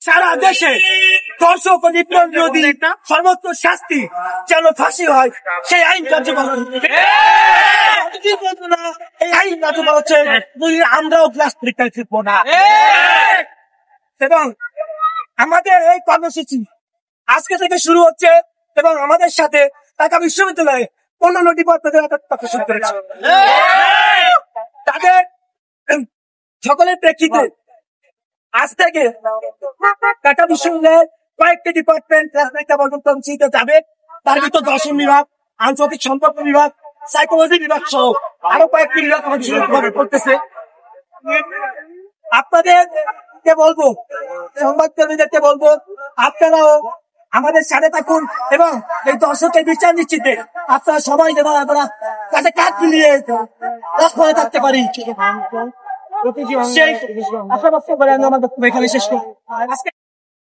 সারা দেশে ধর্ষক ও নিপীড়ন বিরোধী সর্বোচ্চ শাস্তি যেন ফাঁসি হয় সেই আইন কার্যকর এই আইন কার্যকর হচ্ছে আমরাও ক্লাস পরীক্ষায় ফিরবো না। এবং আমাদের এই কর্মসূচি আজকে থেকে শুরু হচ্ছে এবং আমাদের সাথে ঢাকা বিশ্ববিদ্যালয়ে অন্যান্য ডিপার্টমেন্টের শুরু করেছে। তাদের সকলের প্রেক্ষিতে আজ থেকে ঢাকা বিশ্ববিদ্যালয়ের কয়েকটি ডিপার্টমেন্ট রাজনৈতিক কর্মসূচিতে যাবে। তার ভিতর দর্শন বিভাগ, আন্তর্জাতিক সম্পর্ক বিভাগ, সাইকোলজি বিভাগ সহ আরো কয়েকটি বিভাগ আমাদের করতেছে। আপনাদেরকে বলবো, সংবাদকর্মীদেরকে বলবো, আপনারাও আমাদের সাথে থাকুন এবং এই দর্শকের বিচার নিশ্চিতে আপনারা সবাই যেন আমরা কাছে কাজ মিলিয়ে রাজপথে থাকতে পারি সেই আশা ব্যক্ত করে আমি আমার বক্তব্য এখানে শেষ করি।